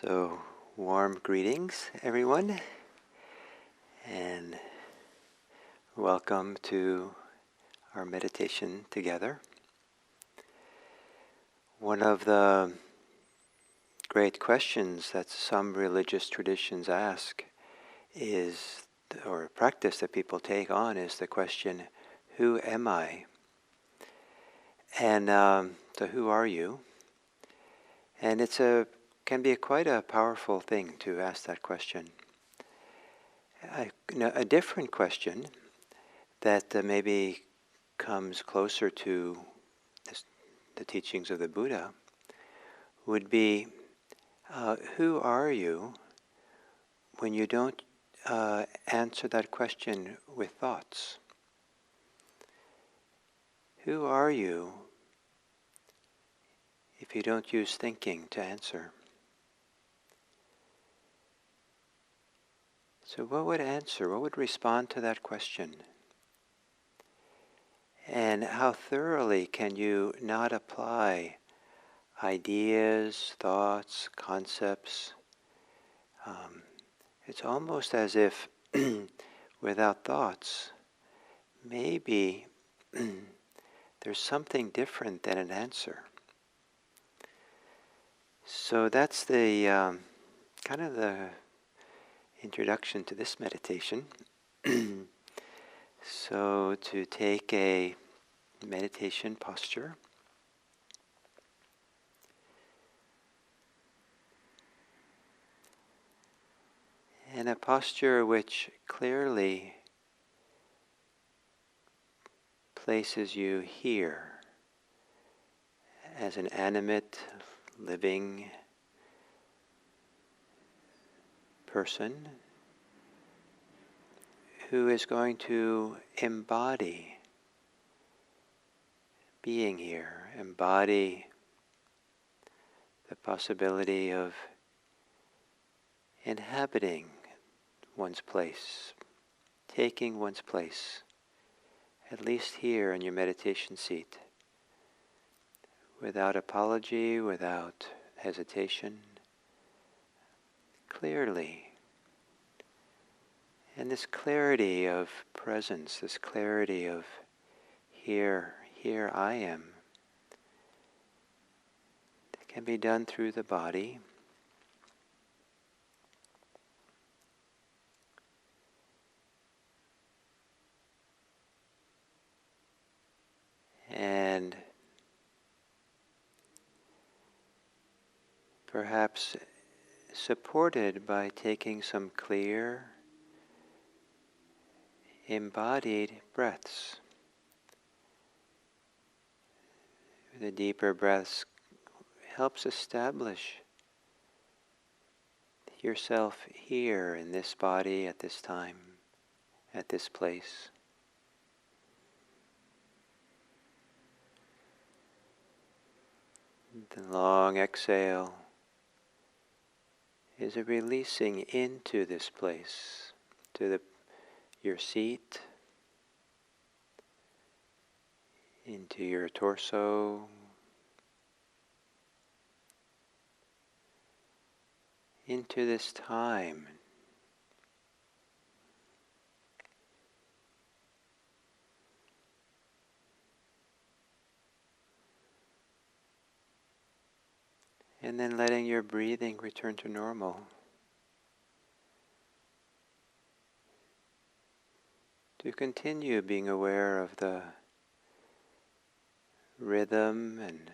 So, warm greetings, everyone, and welcome to our meditation together. One of the great questions that some religious traditions ask is, or a practice that people take on, is the question, who am I? And so who are you? And can be quite a powerful thing to ask that question. A different question that maybe comes closer to the teachings of the Buddha would be, who are you when you don't answer that question with thoughts? Who are you if you don't use thinking to answer? So what would respond to that question? And how thoroughly can you not apply ideas, thoughts, concepts? It's almost as if without thoughts, maybe there's something different than an answer. So that's the kind of the introduction to this meditation. So to take a meditation posture, and a posture which clearly places you here as an animate, living person who is going to embody being here, embody the possibility of inhabiting one's place, taking one's place, at least here in your meditation seat, without apology, without hesitation, clearly. And this clarity of presence, this clarity of here I am, it can be done through the body. And perhaps supported by taking some clear, embodied breaths. The deeper breaths helps establish yourself here in this body at this time, at this place. The long exhale is a releasing into this place, to your seat, into your torso, into this time. And then letting your breathing return to normal. To continue being aware of the rhythm and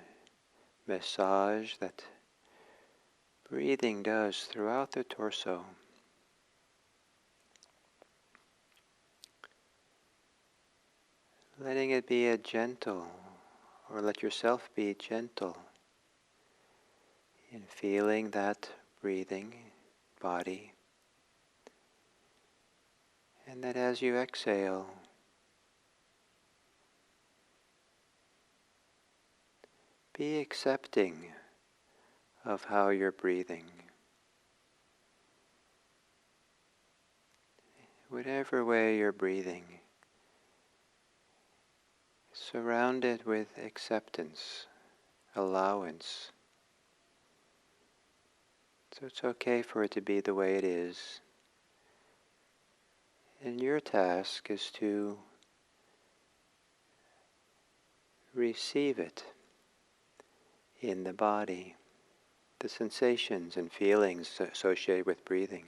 massage that breathing does throughout the torso. Letting it be a gentle, or let yourself be gentle in feeling that breathing body. And that as you exhale, be accepting of how you're breathing. Whatever way you're breathing, surround it with acceptance, allowance. So it's okay for it to be the way it is. And your task is to receive it in the body, the sensations and feelings associated with breathing.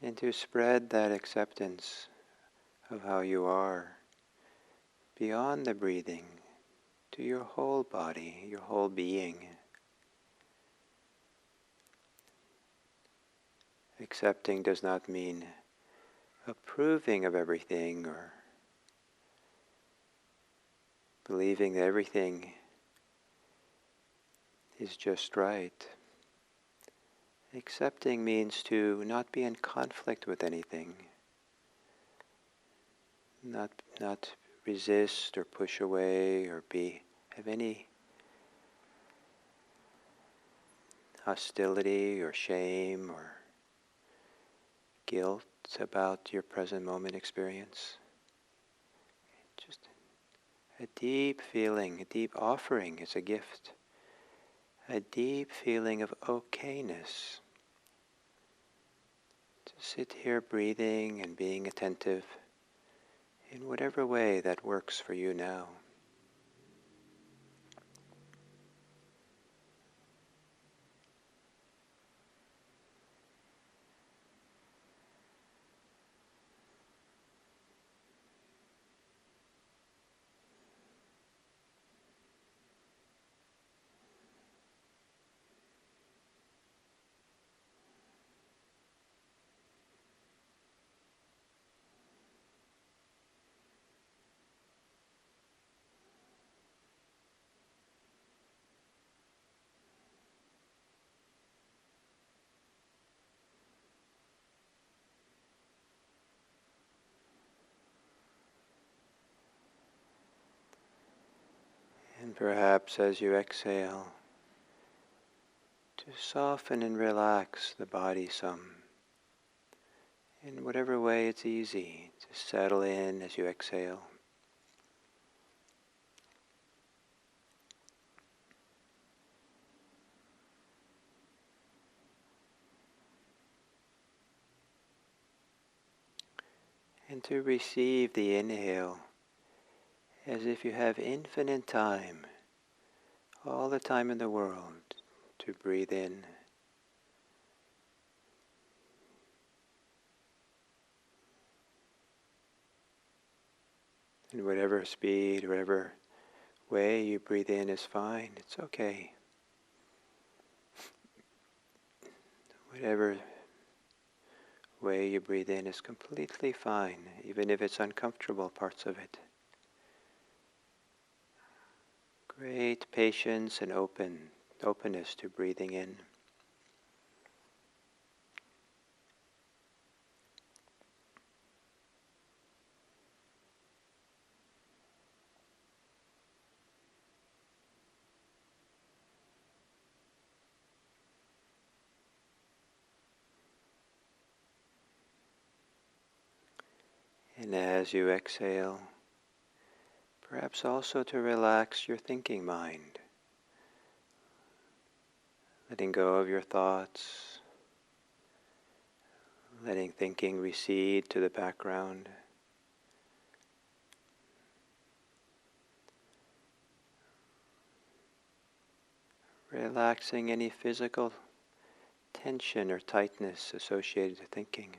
And to spread that acceptance of how you are beyond the breathing to your whole body, your whole being. Accepting does not mean approving of everything or believing that everything is just right. Accepting means to not be in conflict with anything, not resist or push away or have any hostility or shame or guilt about your present moment experience. Just a deep feeling, a deep offering is a gift. A deep feeling of okayness. To sit here breathing and being attentive in whatever way that works for you now. And perhaps as you exhale, to soften and relax the body some. In whatever way it's easy to settle in as you exhale. And to receive the inhale as if you have infinite time, all the time in the world, to breathe in. In whatever speed, whatever way you breathe in is fine, it's okay. Whatever way you breathe in is completely fine, even if it's uncomfortable parts of it. Great patience and openness to breathing in. And as you exhale, perhaps also to relax your thinking mind, letting go of your thoughts, letting thinking recede to the background. Relaxing any physical tension or tightness associated with thinking.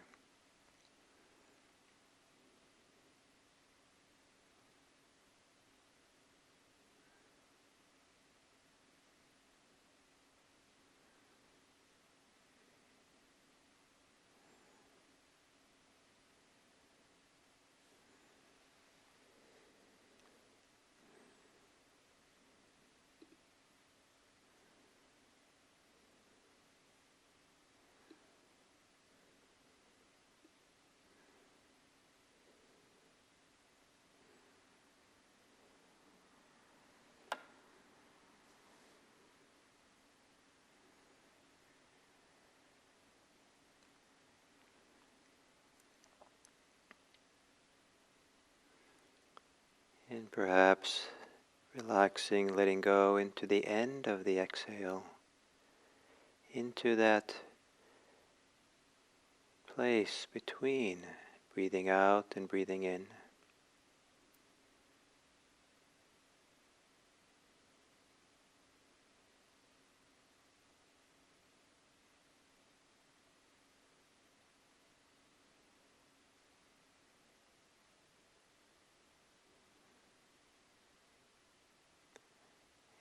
And perhaps relaxing, letting go into the end of the exhale, into that place between breathing out and breathing in.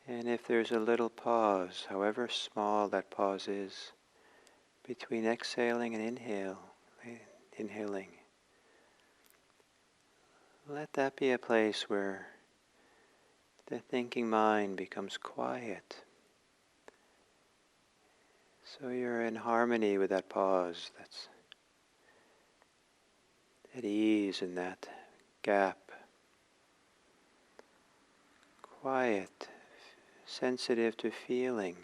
And if there's a little pause, however small that pause is, between exhaling and inhaling, let that be a place where the thinking mind becomes quiet. So you're in harmony with that pause, that's at ease in that gap. Quiet, sensitive to feeling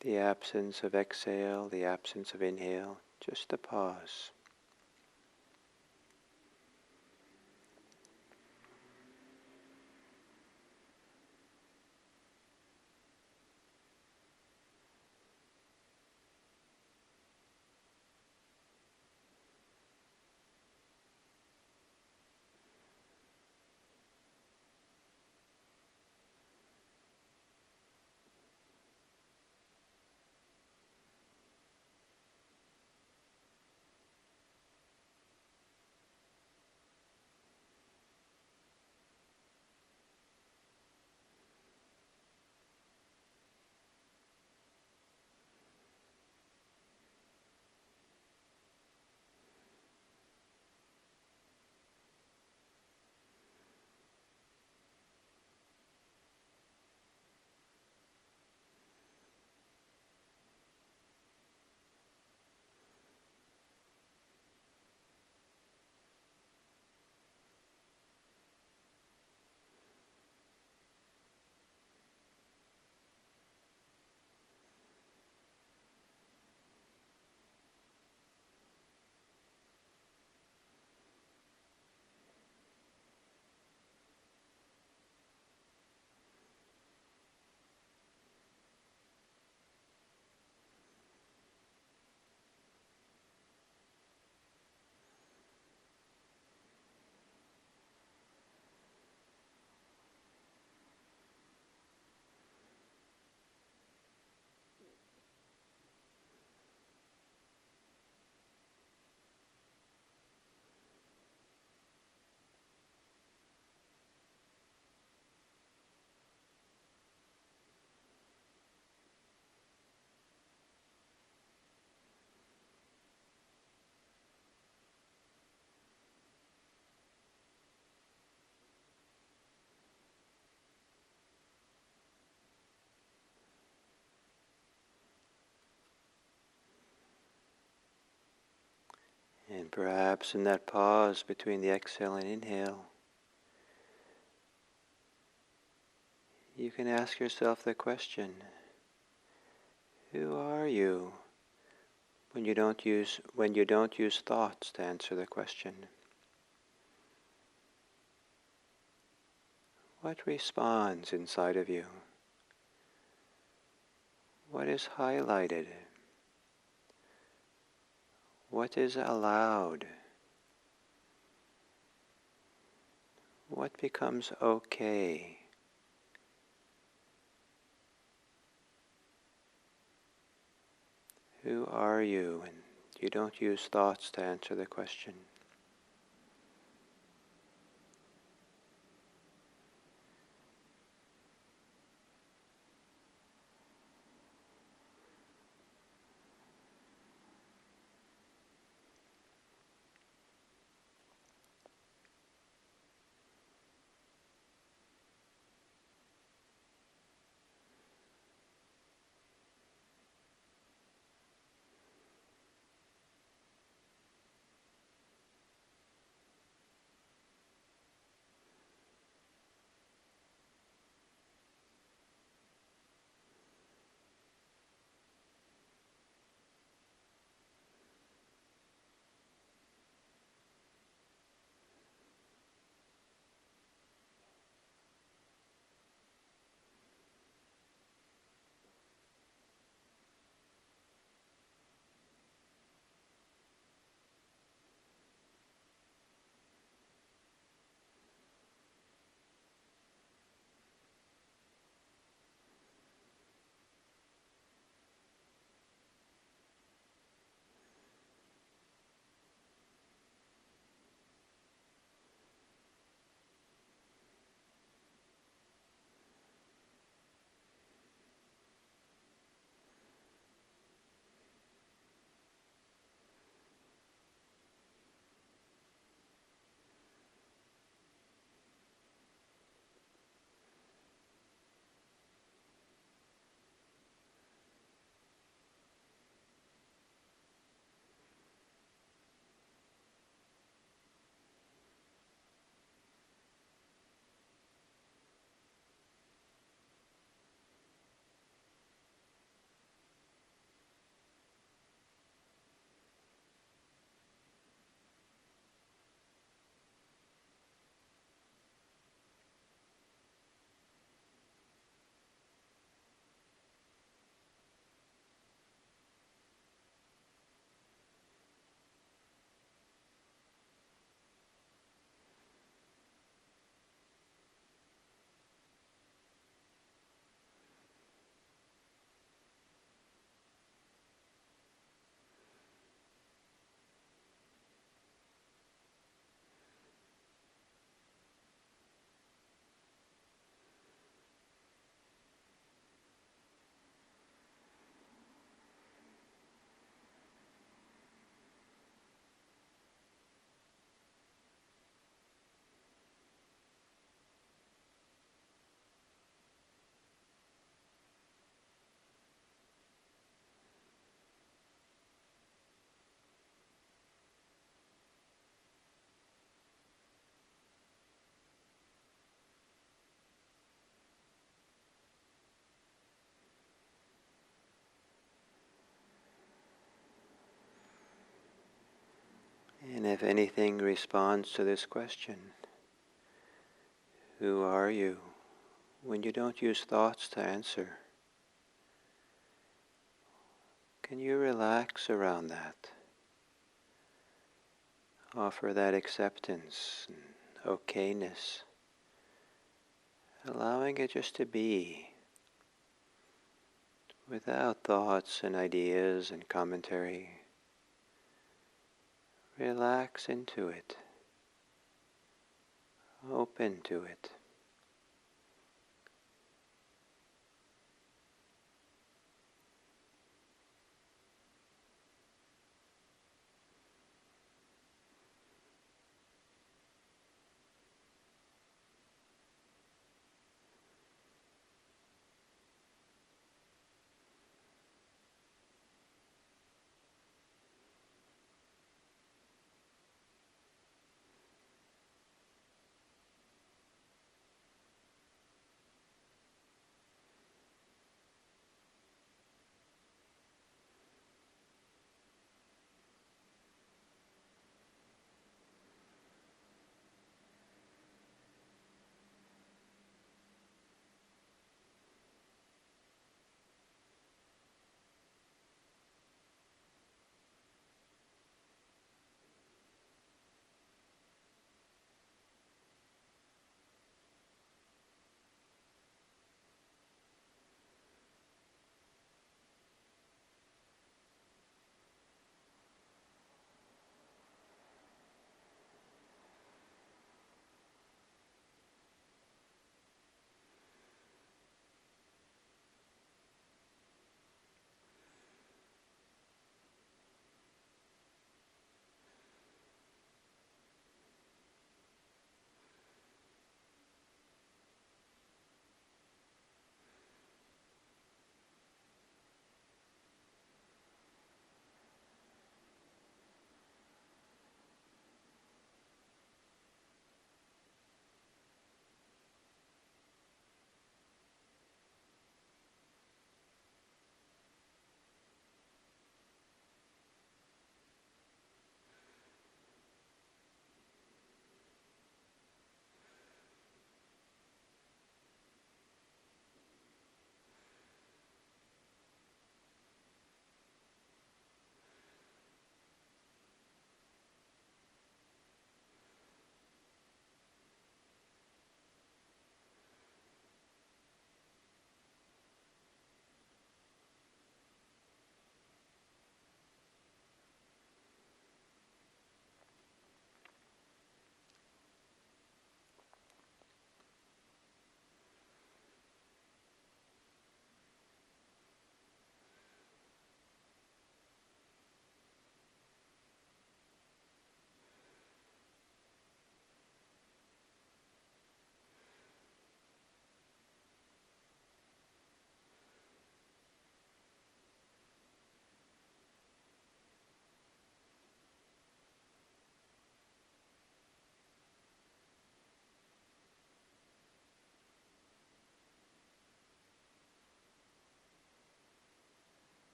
the absence of exhale, the absence of inhale, just a pause. And perhaps in that pause between the exhale and inhale, you can ask yourself the question, who are you? When you don't use thoughts to answer the question. What responds inside of you? What is highlighted? What is allowed? What becomes okay? Who are you? And you don't use thoughts to answer the question. And if anything responds to this question, who are you? When you don't use thoughts to answer, can you relax around that? Offer that acceptance and okayness, allowing it just to be, without thoughts and ideas and commentary. Relax into it. Open to it.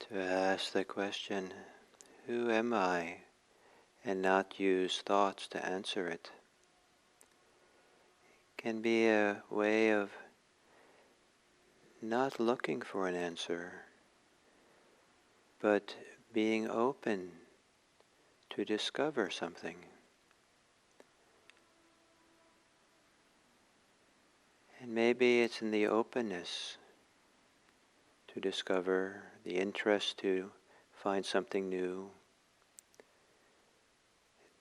to ask the question, who am I? And not use thoughts to answer it, can be a way of not looking for an answer, but being open to discover something. And maybe it's in the openness to discover, the interest to find something new,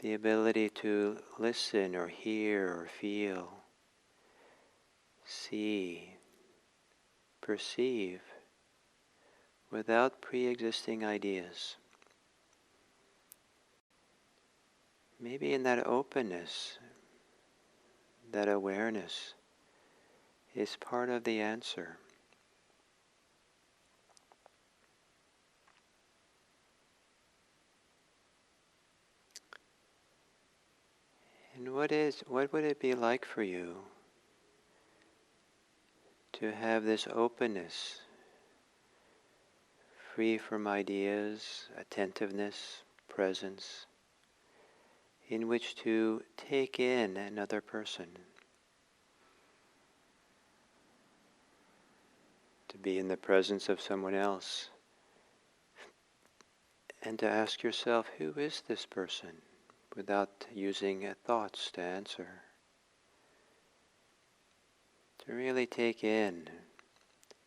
the ability to listen or hear or feel, see, perceive, without pre-existing ideas. Maybe in that openness, that awareness is part of the answer. And what would it be like for you to have this openness, free from ideas, attentiveness, presence, in which to take in another person, to be in the presence of someone else, and to ask yourself, who is this person, without using thoughts to answer. To really take in,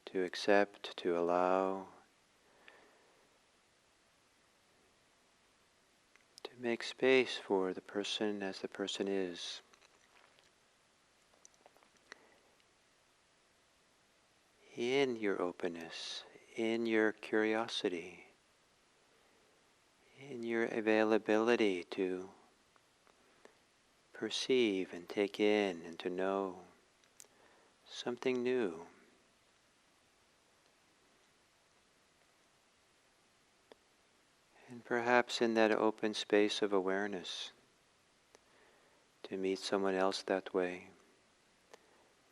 to accept, to allow, to make space for the person as the person is. In your openness, in your curiosity, in your availability to perceive and take in and to know something new. And perhaps in that open space of awareness, to meet someone else that way.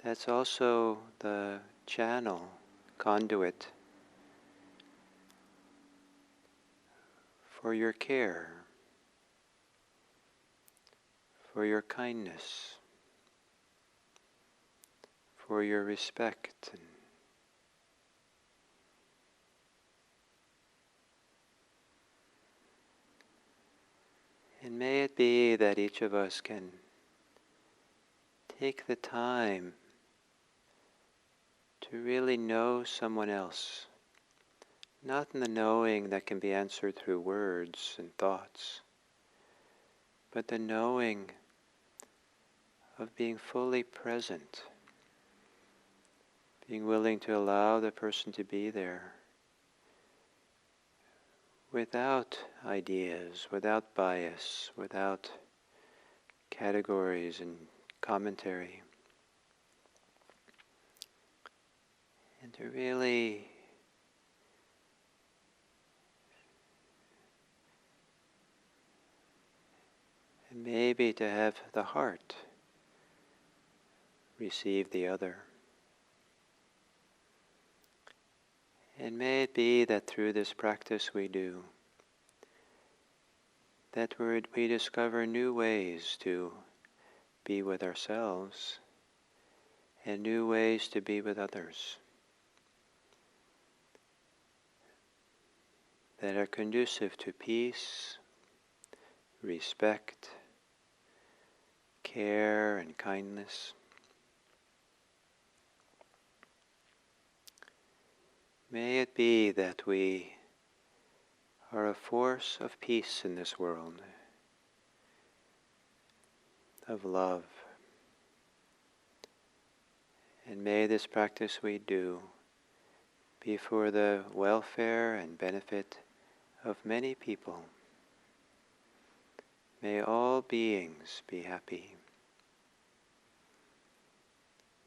That's also the channel, conduit for your care, for your kindness, for your respect. And may it be that each of us can take the time to really know someone else, not in the knowing that can be answered through words and thoughts, but the knowing of being fully present, being willing to allow the person to be there without ideas, without bias, without categories and commentary. And to really and maybe to have the heart receive the other. And may it be that through this practice we do, that we discover new ways to be with ourselves and new ways to be with others that are conducive to peace, respect, care, and kindness. May it be that we are a force of peace in this world, of love. And may this practice we do be for the welfare and benefit of many people. May all beings be happy.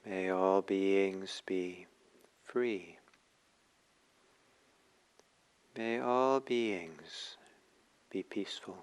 May all beings be free. May all beings be peaceful.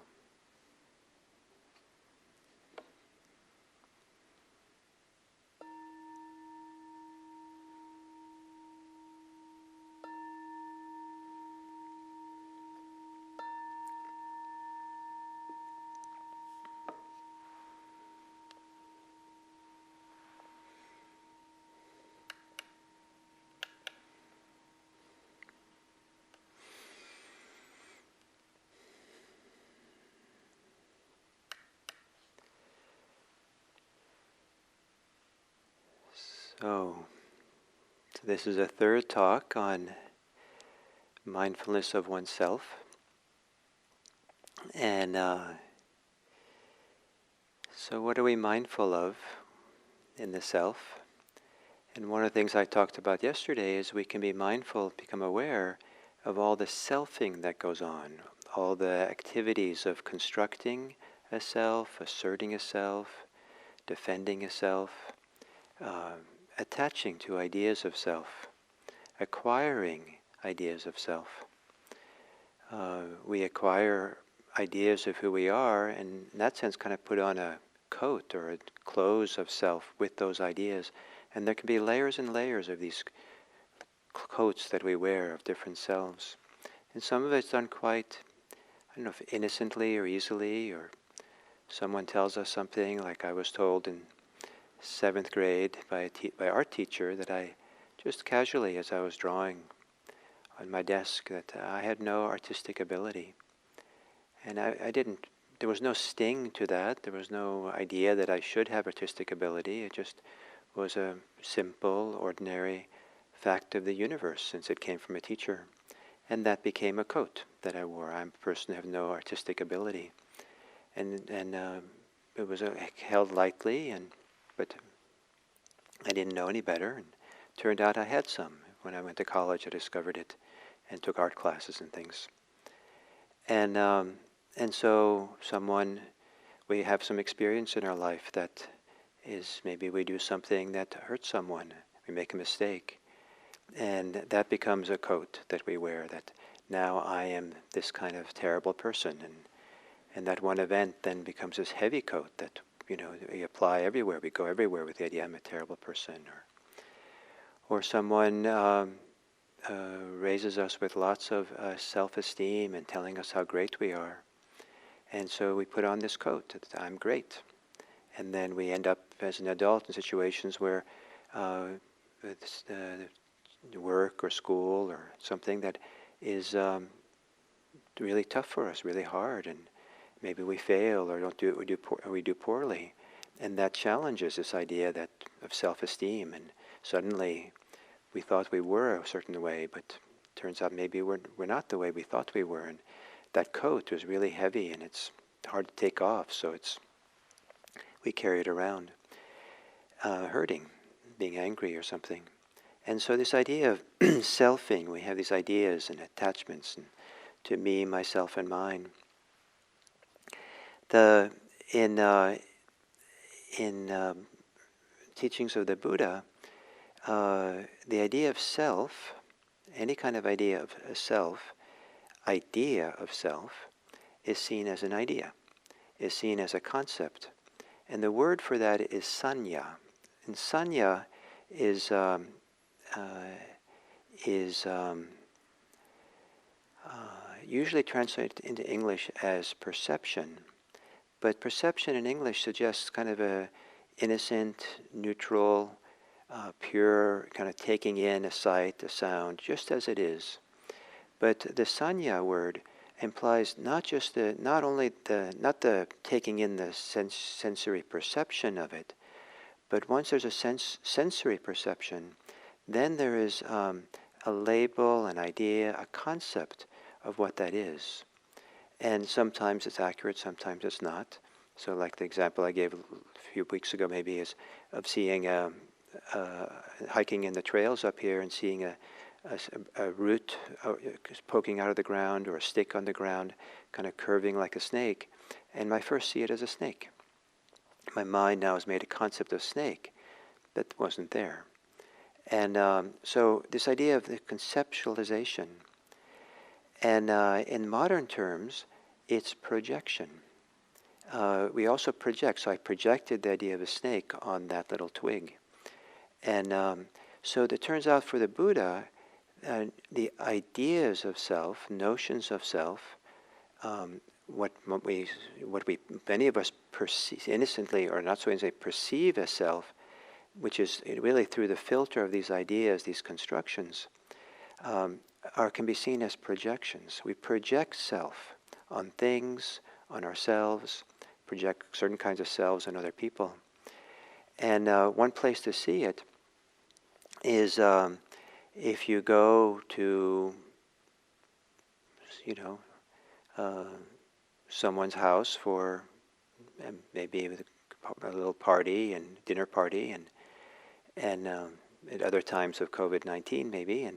So this is a third talk on mindfulness of oneself. And so what are we mindful of in the self? And one of the things I talked about yesterday is we can be mindful, become aware of all the selfing that goes on, all the activities of constructing a self, asserting a self, defending a self, attaching to ideas of self, acquiring ideas of self. We acquire ideas of who we are, and in that sense kind of put on a coat or a clothes of self with those ideas. And there can be layers and layers of these coats that we wear of different selves. And some of it's done quite, I don't know if innocently or easily, or someone tells us something, like I was told in 7th grade by art teacher that I just casually, as I was drawing on my desk, that I had no artistic ability. And I didn't, there was no sting to that. There was no idea that I should have artistic ability. It just was a simple, ordinary fact of the universe, since it came from a teacher. And that became a coat that I wore. I'm a person who have no artistic ability. And it was held lightly, but I didn't know any better. And turned out I had some. When I went to college, I discovered it and took art classes and things. And so we have some experience in our life that is, maybe we do something that hurts someone, we make a mistake, and that becomes a coat that we wear, that now I am this kind of terrible person, and that one event then becomes this heavy coat that, we apply everywhere, we go everywhere with the idea I'm a terrible person, or someone raises us with lots of self-esteem and telling us how great we are. And so we put on this coat that I'm great. And then we end up as an adult in situations where work or school or something that is really tough for us, really hard, and maybe we fail or don't do it, we do poorly. And that challenges this idea of self-esteem, and suddenly we thought we were a certain way, but turns out maybe we're not the way we thought we were. And that coat was really heavy, and it's hard to take off, so we carry it around, hurting, being angry or something. And so this idea of selfing, we have these ideas and attachments to me, myself, and mine. In teachings of the Buddha, the idea of self, any kind of idea of self, is seen as an idea, is seen as a concept. And the word for that is sanya. And sanya is usually translated into English as perception. But perception in English suggests kind of a innocent, neutral, pure kind of taking in a sight, a sound, just as it is. But the sanya word implies not the taking in the sensory perception of it, but once there's a sensory perception, then there is a label, an idea, a concept of what that is. And sometimes it's accurate, sometimes it's not. So like the example I gave a few weeks ago maybe is of seeing hiking in the trails up here and seeing a root poking out of the ground or a stick on the ground kind of curving like a snake, and I first see it as a snake. My mind now has made a concept of snake that wasn't there. And so this idea of the conceptualization, and in modern terms, it's projection. We also project, so I projected the idea of a snake on that little twig. And so it turns out for the Buddha, the ideas of self, notions of self, what many of us perceive innocently or not so innocently perceive as self, which is really through the filter of these ideas, these constructions, can be seen as projections. We project self on things, on ourselves, project certain kinds of selves on other people. And one place to see it is if you go to, you know, uh, someone's house for maybe with a little party and dinner party, and at other times of COVID-19 maybe,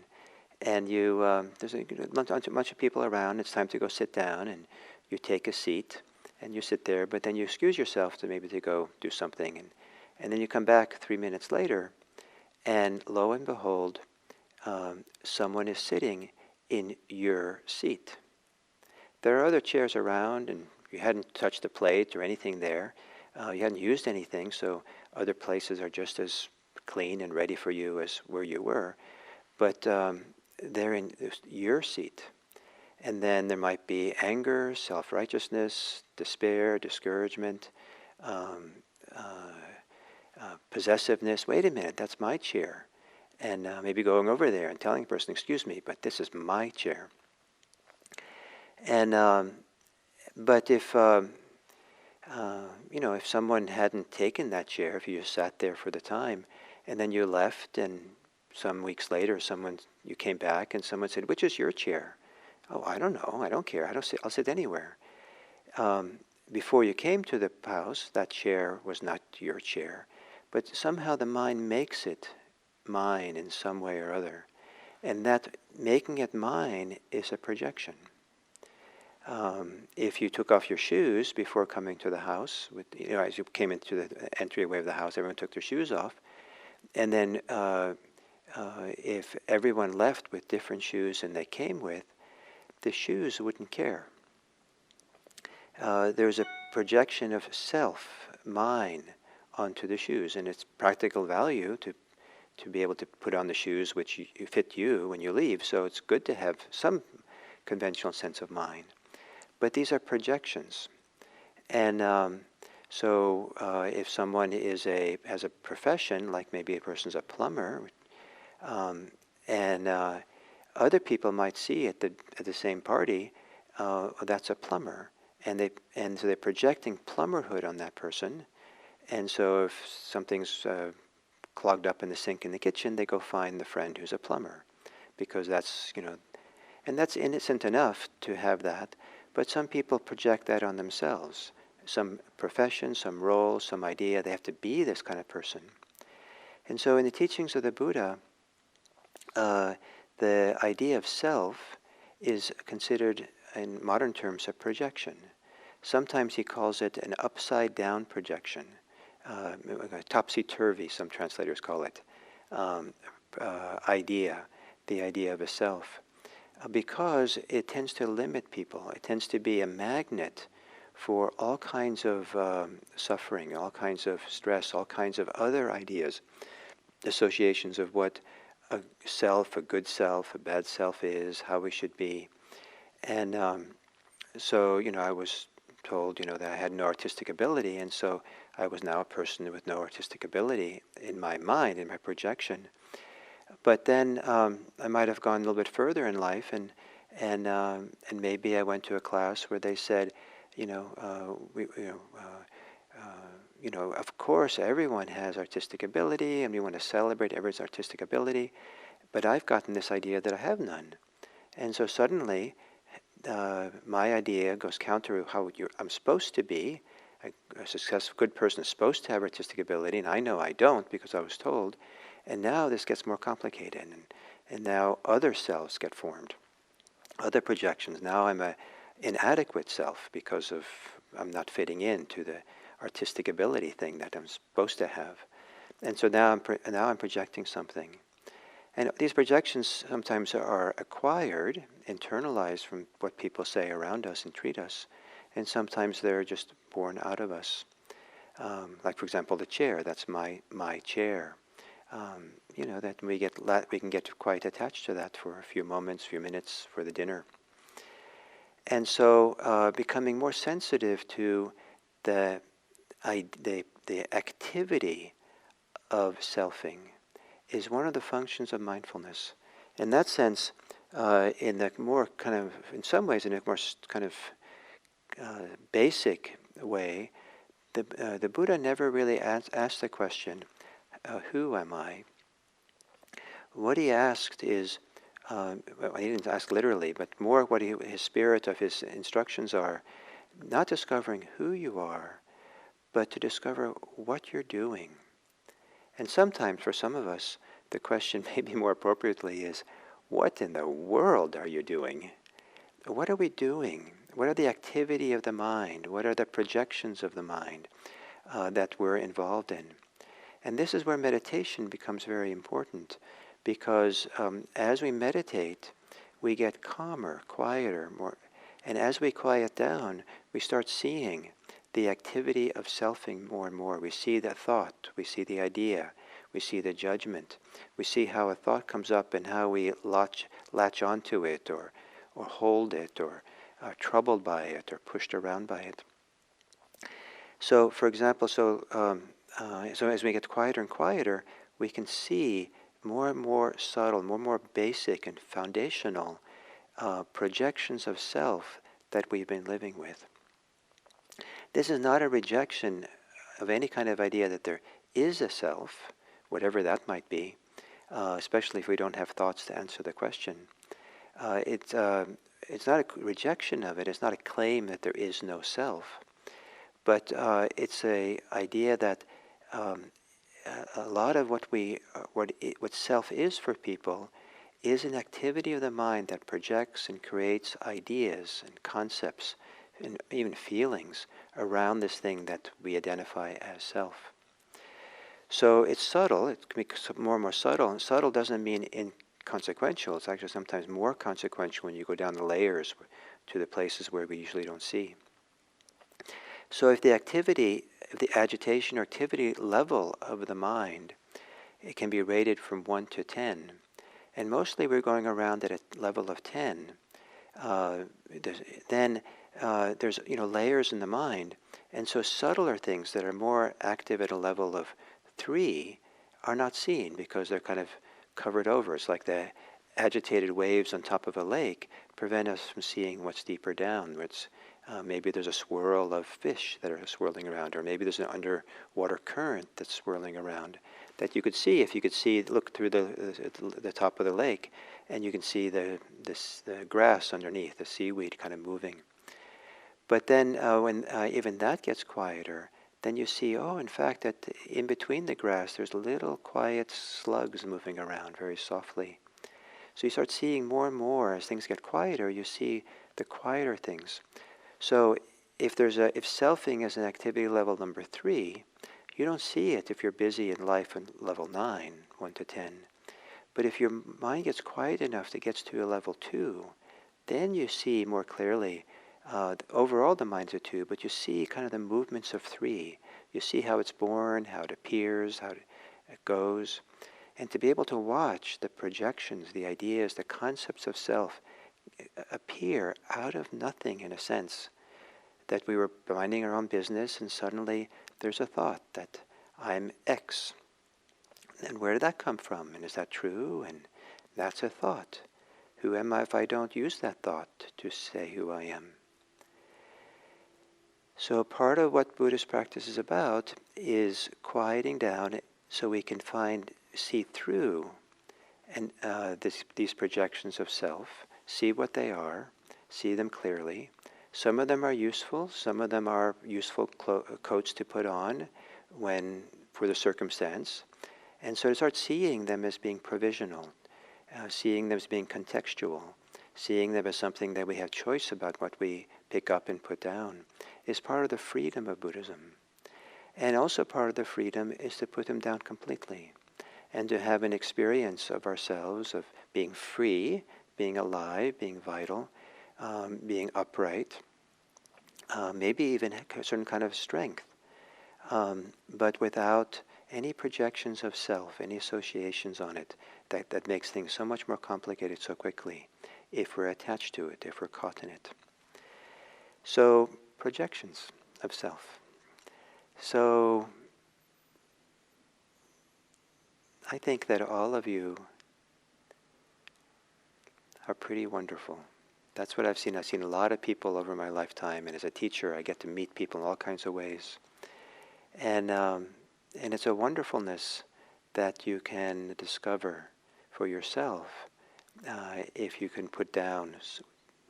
and you there's a bunch of people around. It's time to go sit down, and you take a seat and you sit there. But then you excuse yourself to maybe to go do something, and then you come back 3 minutes later, and lo and behold, someone is sitting in your seat. There are other chairs around, and you hadn't touched a plate or anything there. You hadn't used anything, so other places are just as clean and ready for you as where you were. But they're in your seat. And then there might be anger, self-righteousness, despair, discouragement, um, possessiveness. Wait a minute, that's my chair. And maybe going over there and telling the person, excuse me, but this is my chair. And but if if someone hadn't taken that chair, if you just sat there for the time, and then you left, and some weeks later, you came back, and someone said, "Which is your chair?" "Oh, I don't know. I don't care. I'll sit anywhere." Before you came to the house, that chair was not your chair, but somehow the mind makes it mine in some way or other, and that making it mine is a projection. If you took off your shoes before coming to the house, as you came into the entryway of the house, everyone took their shoes off, and then if everyone left with different shoes than they came with, the shoes wouldn't care. There's a projection of self, mine, onto the shoes, and it's practical value to be able to put on the shoes which fit you when you leave. So it's good to have some conventional sense of mine. But these are projections, and so if someone has a profession, like maybe a person's a plumber, and other people might see at the same party, that's a plumber, and so they're projecting plumberhood on that person, and so if something's clogged up in the sink in the kitchen, they go find the friend who's a plumber, because that's and that's innocent enough to have that. But some people project that on themselves, some profession, some role, some idea. They have to be this kind of person. And so in the teachings of the Buddha, the idea of self is considered, in modern terms, a projection. Sometimes he calls it an upside-down projection, topsy-turvy, some translators call it, idea, the idea of a self. Because it tends to limit people. It tends to be a magnet for all kinds of suffering, all kinds of stress, all kinds of other ideas, associations of what a self, a good self, a bad self is, how we should be. And so, I was told, that I had no artistic ability, and so I was now a person with no artistic ability in my mind, in my projection. But then I might have gone a little bit further in life, and maybe I went to a class where they said, of course everyone has artistic ability, and we want to celebrate everyone's artistic ability, but I've gotten this idea that I have none, and so suddenly my idea goes counter to how I'm supposed to be. A successful, good person is supposed to have artistic ability, and I know I don't because I was told. And now this gets more complicated, and now other selves get formed, other projections. Now I'm an inadequate self because I'm not fitting into the artistic ability thing that I'm supposed to have. And so now I'm projecting something. And these projections sometimes are acquired, internalized from what people say around us and treat us, and sometimes they're just born out of us. Like, for example, the chair, that's my chair. That we can get quite attached to that for a few moments, few minutes for the dinner. And so becoming more sensitive to the activity of selfing is one of the functions of mindfulness. In that sense, in some ways, in a more kind of basic way, the Buddha never really asked the question, who am I? what he asked is, well, he didn't ask literally, but more what his spirit of his instructions are, not discovering who you are, but to discover what you're doing. And sometimes for some of us, the question maybe more appropriately is, what in the world are you doing? What are we doing? What are the activity of the mind? What are the projections of the mind that we're involved in? And this is where meditation becomes very important, because as we meditate, we get calmer, quieter, more. And as we quiet down, we start seeing the activity of selfing more and more. We see the thought, we see the idea, we see the judgment, we see how a thought comes up and how we latch onto it, or hold it, or are troubled by it, or pushed around by it. So, for example, so as we get quieter and quieter, we can see more and more subtle, more and more basic and foundational projections of self that we've been living with. This is not a rejection of any kind of idea that there is a self, whatever that might be, especially if we don't have thoughts to answer the question. It's not a rejection of it. It's not a claim that there is no self, but it's a idea that a lot of what self is for people is an activity of the mind that projects and creates ideas and concepts and even feelings around this thing that we identify as self. So it's subtle. It can be more and more subtle. And subtle doesn't mean inconsequential. It's actually sometimes more consequential when you go down the layers to the places where we usually don't see. So if the activity, the agitation or activity level of the mind, it can be rated from 1 to 10. And mostly we're going around at a level of 10. Then there's layers in the mind. And so subtler things that are more active at a level of 3 are not seen because they're kind of covered over. It's like the agitated waves on top of a lake prevent us from seeing what's deeper down, where it's maybe there's a swirl of fish that are swirling around, or maybe there's an underwater current that's swirling around that you could see if you could look through the top of the lake, and you can see the grass underneath, the seaweed kind of moving. But then when even that gets quieter, then you see, in fact, that in between the grass there's little quiet slugs moving around very softly. So you start seeing more and more as things get quieter, you see the quieter things. So if selfing is an activity level number 3, you don't see it if you're busy in life in level 9, 1 to 10. But if your mind gets quiet enough that it gets to a level 2, then you see more clearly. Overall the mind's a 2, but you see kind of the movements of 3. You see how it's born, how it appears, how it goes. And to be able to watch the projections, the ideas, the concepts of self appear out of nothing, in a sense, that we were minding our own business and suddenly there's a thought that I'm X. And where did that come from? And is that true? And that's a thought. Who am I if I don't use that thought to say who I am? So part of what Buddhist practice is about is quieting down so we can see through and these projections of self, see what they are, see them clearly. Some of them are useful. Some of them are useful coats to put on for the circumstance. And so to start seeing them as being provisional, seeing them as being contextual, seeing them as something that we have choice about what we pick up and put down, is part of the freedom of Buddhism. And also part of the freedom is to put them down completely and to have an experience of ourselves of being free, being alive, being vital, being upright, maybe even a certain kind of strength, but without any projections of self, any associations on it, that makes things so much more complicated so quickly if we're attached to it, if we're caught in it. So, projections of self. So, I think that all of you are pretty wonderful. That's what I've seen. I've seen a lot of people over my lifetime, and as a teacher, I get to meet people in all kinds of ways. And it's a wonderfulness that you can discover for yourself if you can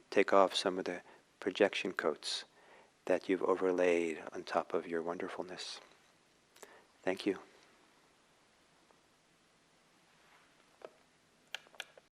take off some of the projection coats that you've overlaid on top of your wonderfulness. Thank you.